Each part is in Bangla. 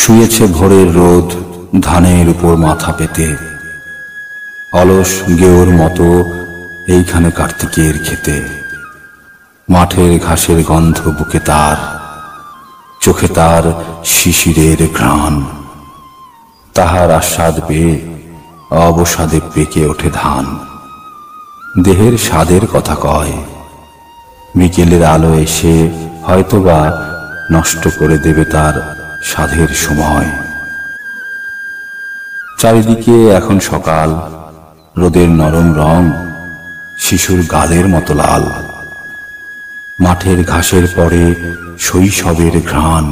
শুয়েছে ভোরের রোদ ধানের উপর মাথা পেতে, অলস গেওর মতো এইখানে কার্তিকের খেতে। মাঠের ঘাসের গন্ধ বুকে তার, চোখে তার শিশিরের ঘ্রাণ। তাহার আস্বাদ পেয়ে অবসাদে পেকে ওঠে ধান। দেহের স্বাদের কথা কয়, বিকেলের আলো এসে হয়তোবা নষ্ট করে দেবে তার স্বাদের সময়। চারিদিকে এখন সকাল, রোদের নরম রং শিশুর গালের মতো লাল। মাঠের ঘাসের পরে শৈশবের ঘ্রাণ,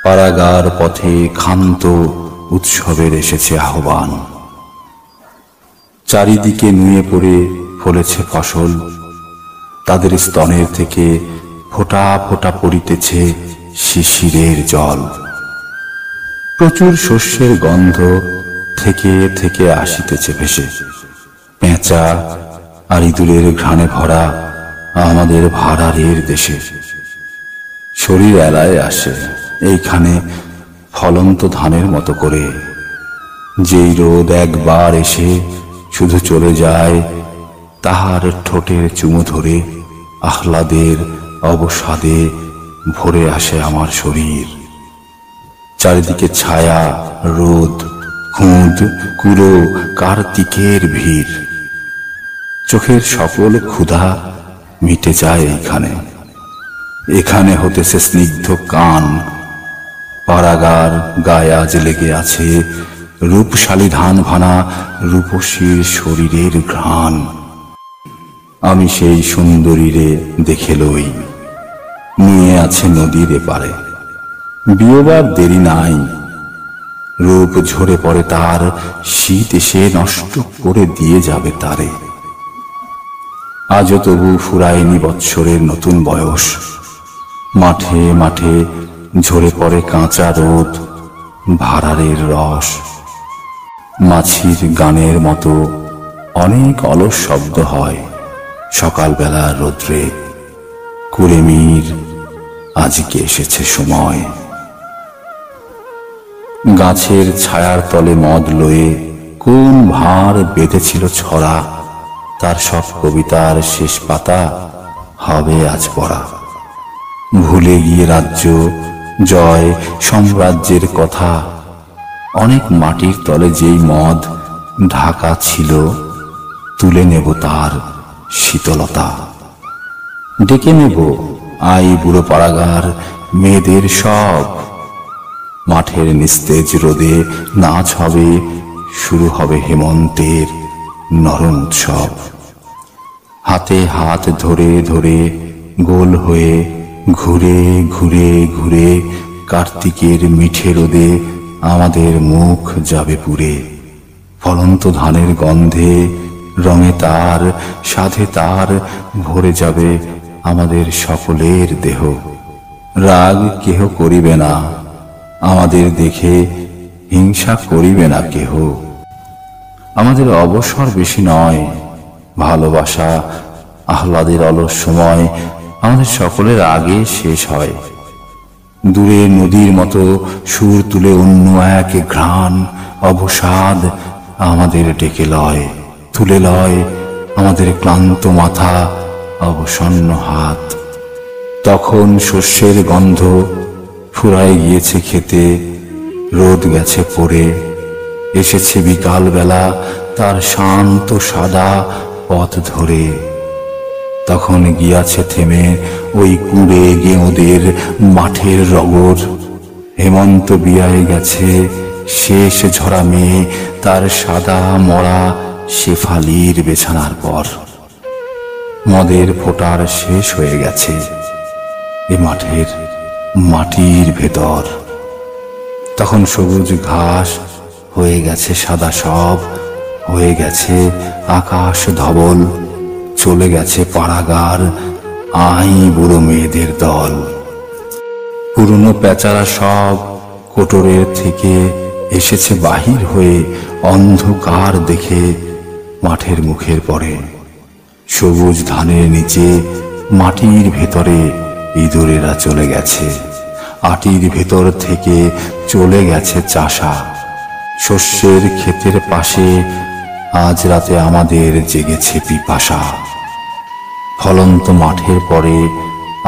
পাড়াগার পথে ক্ষান্ত উৎসবের এসেছে আহ্বান। চারিদিকে নুয়ে পড়ে ফলেছে ফসল, তাদের স্তনের থেকে ফোঁটা ফোঁটা পড়িতেছে শিশিরের জল। প্রচুর শস্যের গন্ধ থেকে থেকে আসিতেছে ভেসে, পেঁচা আর ইঁদুরের ঘ্রাণে ভরা আমাদের ভাড়ারের দেশে। শরীর এলায় আসে এইখানে ফলন্ত ধানের মতো করে, যেই রোদ একবার এসে শুধু চলে যায়, তাহার ঠোঁটের চুমু ধরে আহ্লাদের অবসাদে ভরে আসে আমার শরীর। চারিদিকে ছায়া, রোদ, খুঁদ, কুলো, কার্তিকের ভিড়। চোখের সকল ক্ষুধা মিটে যায় এইখানে, এখানে হতেছে স্নিগ্ধ কান। পাড়াগার গায়ে আজ লেগে আছে রূপশালী ধান ভানা রূপসীর শরীরের ঘ্রাণ। আমি সেই সুন্দরীরে দেখে লই, নিয়ে আছে নদীর এপারে। বিয়েবার দেরি নাই, রূপ ঝরে পড়ে তার, শীত এসে নষ্ট করে দিয়ে যাবে তারে। আজও তবু ফুরায়নি বৎসরের নতুন বয়স, মাঠে মাঠে ঝরে পড়ে কাঁচা রোদ, ভাড়ারের রস। মাছির গানের মতো অনেক অলস শব্দ হয় সকালবেলা রোদ্রে। কুড়েমির আজকে এসেছে সময়। গাছের ছায়ার তলে মদ লয়ে কোন ভাঁড় বেঁধেছিল ছড়া, তার সব কবিতার শেষ পাতা হবে আজ পড়া। ভুলে গিয়ে রাজ্য জয় সাম্রাজ্যের কথা, অনেক মাটির তলে যেই মদ ঢাকা ছিল, তুলে নেব তার শীতলতা। ডেকে নেব আই বুড়ো পাড়াগার মেয়েদের সব, মাঠের নিস্তেজ রোদে নাচ হবে, শুরু হবে হেমন্তের নরম উৎসব। হাতে হাত ধরে ধরে গোল হয়ে ঘুরে ঘুরে ঘুরে কার্তিকের মিঠে রোদে আমাদের মুখ যাবে পুড়ে। ফলন্ত ধানের গন্ধে রঙে তার, সাধে তার ভরে যাবে আমাদের সকলের দেহ। রাগ কেহ করিবে না, আমাদের দেখে হিংসা করিবে না কেহ। আমাদের অবসর বেশি নয়, ভালোবাসা আহ্লাদের অলস সময় আমাদের সকলের আগে শেষ হয়। দূরে নদীর মতো সুর তুলে অন্য এক ঘ্রাণ অবসাদ আমাদের ডেকে লয়, তুলে লয় আমাদের ক্লান্ত মাথা, অবসন্ন হাত। তখন শস্যের গন্ধ ফুরায় গিয়েছে খেতে, রোদ গেছে পড়ে, এসেছে বিকাল বেলা তার শান্ত সাদা পথ ধরে। তখন গিয়াছে থেমে ওই কুড়ে গেঁয়োদের মাঠের রগর। হেমন্ত বিয়ায় গেছে শেষ ঝরা মেয়ে তার সাদা মরা শেফালির বেছানার পর। মদের ফোঁটার শেষ হয়ে গেছে এ মাঠের মাটির ভেতর। তখন সবুজ ঘাস হয়ে গেছে সাদা সব, হয়ে গেছে আকাশ ধবল, চলে গেছে পাড়াগার আই বুড়ো মেয়েদের দল। পুরনো পেঁচারা সব কোটরের থেকে এসেছে বাহির হয়ে, অন্ধকার দেখে মাঠের মুখের পরে। সবুজ ধানের নিচে মাটির ভেতরে ইঁদুরেরা চলে গেছে, আটির ভেতর থেকে চলে গেছে চাষা। শস্যের ক্ষেতের পাশে আজ রাতে আমাদের জেগেছে পিপাসা। ফলন্ত মাঠের পরে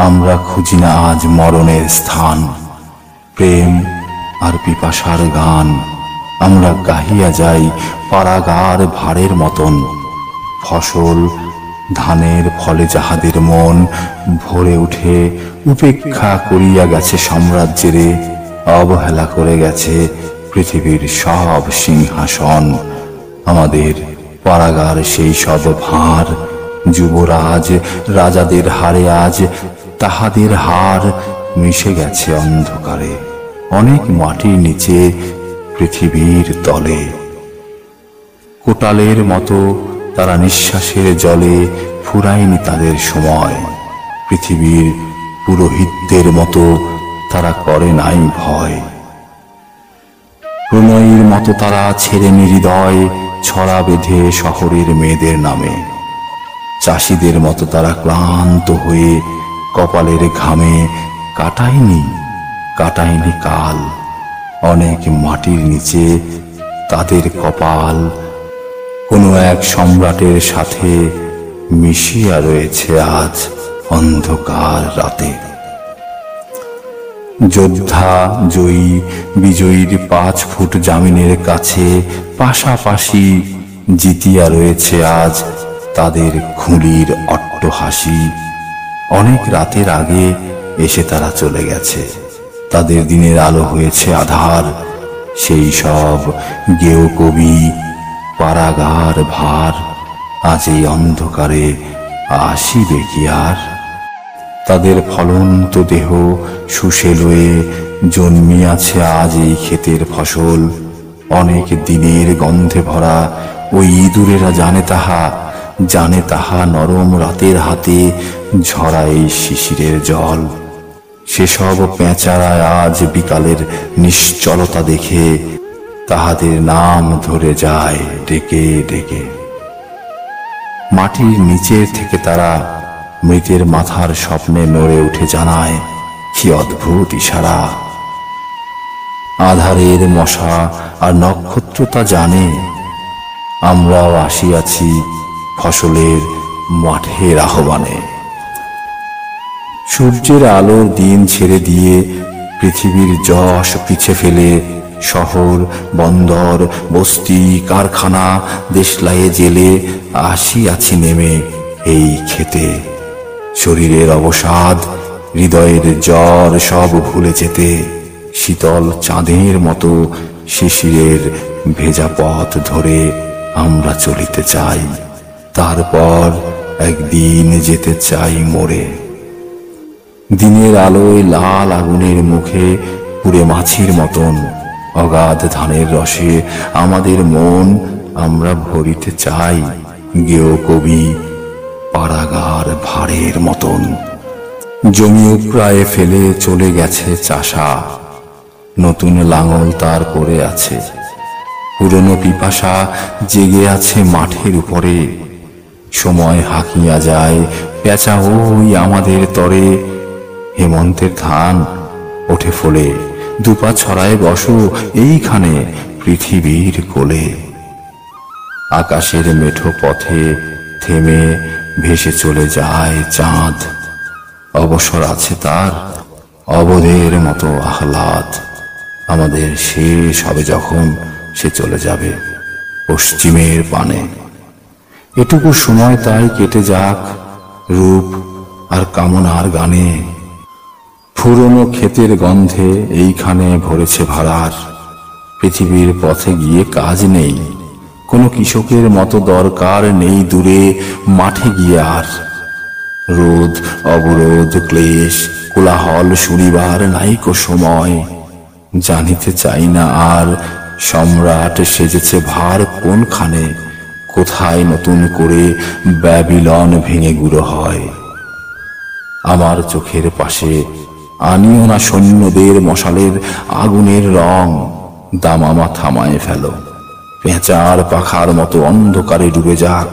আমরা খুঁজি না আজ মরণের স্থান। প্রেম আর পিপাসার গান আমরা গাহিয়া যাই পারাগার ভারের মতন। ফসল ধানের ফলে যাহাদের মন ভরে উঠে, উপেক্ষা করিয়া গেছে সাম্রাজ্যেরে, অবহেলা করে গেছে পৃথিবীর সব সিংহাসন। আমাদের পারাগার সেই সব ভার, যুবরাজ রাজাদের হারে আজ তাহাদের হার মিশে গেছে অন্ধকারে, অনেক মাটির নিচে পৃথিবীর তলে। কোটালের মতো তারা নিঃশ্বাসের জলে ফুরায়নি তাদের সময়। পৃথিবীর পুরোহিতদের মতো তারা করে নাই ভয়। প্রণয়ীর মতো তারা ছেড়েনি হৃদয় ছড়া বেঁধে শহরের মেয়েদের নামে। চাষিদের মতো তারা ক্লান্ত হয়ে কপালের ঘামে কাটায়নি কাল। অনেক মাটির নিচে তাদের কপাল কোনো এক সম্রাটের সাথে মিশিয়া রয়েছে আজ অন্ধকার রাতে। যোদ্ধা জয়ী বিজয়ীর 5 ফুট জামিনের কাছে পাশাপাশি জিতিয়া রয়েছে আজ তাদের খুলির অট্টহাসি। অনেক রাতের আগে এসে তারা চলে গেছে, তাদের দিনের আলো হয়েছে আধার। সেই সব গেয় কবি পারাগার ভার আজ এই অন্ধকারে আসিবে কি আর? তাদের ফলন্ত দেহ সুশেলয়ে জন্মিয়াছে আজ এই ক্ষেতের ফসল। অনেক দিনের গন্ধে ভরা ওই ইঁদুরেরা জানে তাহা নরম রাতের হাতে ঝরা এই শিশিরের জল। সেসব পেঁচারা আজ বিকালের নিশ্চলতা দেখে তাহাদের নাম ধরে যায় ডেকে ডেকে। মাটির নিচের থেকে তারা মৃতের মাথার স্বপ্নে নড়ে উঠে জানায় কি অদ্ভুত ইশারা। আধারের মশা আর নক্ষত্র তা জানে, আমরাও আসিয়াছি ফসলের মাঠের আহ্বানে। সূর্যের আলোর দিন ছেড়ে দিয়ে পৃথিবীর যশ পিছে ফেলে শহর বন্দর বস্তি কারখানা দেশলাইয়ে জেলে আসিয়াছি নেমে এই খেতে। শরীরের অবসাদ হৃদয়ের জ্বর সব ভুলে যেতে শীতল চাঁদের মতো শিশিরের ভেজা পথ ধরে আমরা চলিতে চাই। তারপর একদিন যেতে চাই মরে। দিনের আলোয় লাল আগুনের মুখে পুড়ে মাছির মতন অগাধ ধানের রসে আমাদের মন আমরা ভরিতে চাই গেয় কবি পারাগার ভারের মতন। জমি উপড়ায়ে ফেলে চলে গেছে চাষা, নতুন লাঙল তার পরে আছে। পুরনো পিপাসা জেগে আছে মাঠের উপরে। সময় হাঁকিয়া যায় পেঁচা ওই আমাদের তরে। হেমন্তের ধান ওঠে ফলে দুপা ছড়ায় বসো এইখানে পৃথিবীর কোলে। আকাশের মেঠো পথে থেমে ভেসে চলে যায় চাঁদ। অবসর আছে তার অবধের মতো আহ্লাদ। আমাদের শেষ হবে যখন সে চলে যাবে পশ্চিমের পানে। এটুকু সময় তাই কেটে যাক রূপ আর কামনার গানে। পুরনো ক্ষেতের গন্ধে এইখানে ভরেছে ভাড়ার। পৃথিবীর পথে গিয়ে কাজ নেই, কোনো কৃষকের মতো দরকার নেই দূরে মাঠে গিয়ে আর। রোদ অবরোধ ক্লেশ কোলাহল শুনিবার নাইকো সময়। জানিতে চাই না আর সম্রাট সেজেছে ভার কোনখানে, কোথায় নতুন করে ব্যাবিলন ভেঙে গুঁড়ো হয়। আমার চোখের পাশে আনিও না সৈন্যদের মশালের আগুনের রং। দামামা থামায় ফেলো, পেঁচার পাখার মতো অন্ধকারে ডুবে যাক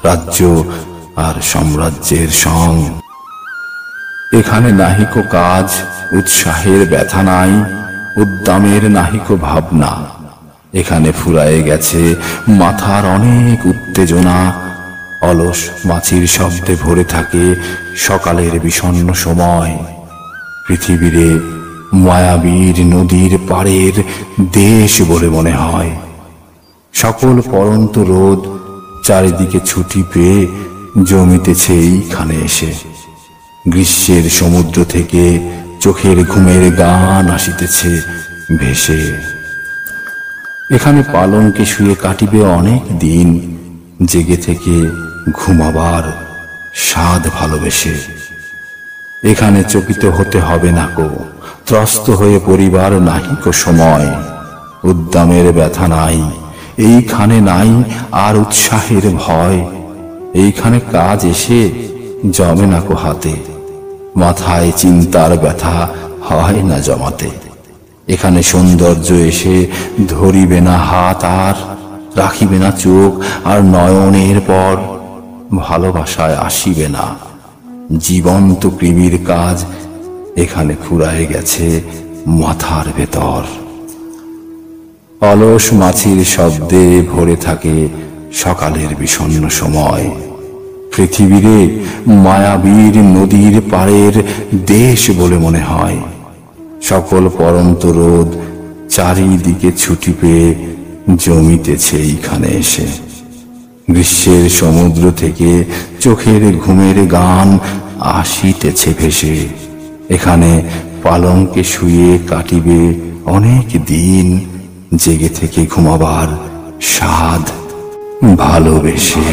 রাজ্য আর সাম্রাজ্যের সং। এখানে নাহিকো কাজ, উৎসাহের ব্যথা নাই, উদ্দামের নাহিকো ভাবনা। এখানে ফুরায়ে গেছে মাথার অনেক উত্তেজনা, অলস মাছির শব্দে ভরে থাকে সকালের বিষণ্ণ সময়। পৃথিবীরে মায়াবীর নদীর পাড়ের দেশ বলে মনে হয়। সকল পরন্ত রোদ চারিদিকে ছুটি পেয়ে জমিতেছে এইখানে এসে। গ্রীষ্মের সমুদ্র থেকে চোখের ঘুমের গান আসিতেছে ভেসে। এখানে পালঙ্কে শুয়ে কাটিবে অনেক দিন, জেগে থেকে ঘুমাবার স্বাদ ভালোবেসে। এখানে চকিত হতে হবে না কো, ত্রস্ত হয়ে পরিবার নাহিকো সময়। উদ্দামের ব্যথা নাই, এইখানে নাই আর উৎসাহের ভয়। এইখানে কাজ এসে জমে না কো হাতে, মাথায় চিন্তার ব্যথা হয় না জমাতে। এখানে সৌন্দর্য এসে ধরিবে না হাত আর, রাখিবে না চোখ আর নয়নের পর। ভালোবাসায় আসিবে না জীবন্ত কৃমির কাজ, এখানে ফুরায়ে গেছে মাথার ভেতর। অলস মাছির শব্দে ভরে থাকে সকালের বিষণ্ণ সময়। পৃথিবীরে মায়াবীর নদীর পাড়ের দেশ বলে মনে হয়। সকল পরন্ত রোদ চারিদিকে ছুটি পেয়ে জমিতেছে এইখানে এসে। গ্রীষ্মের সমুদ্র থেকে চোখের ঘুমের গান আসিতেছে ভেসে। এখানে পালঙ্কে শুয়ে কাটিবে অনেক দিন, জেগে থেকে ঘুমাবার স্বাদ ভালোবেসে।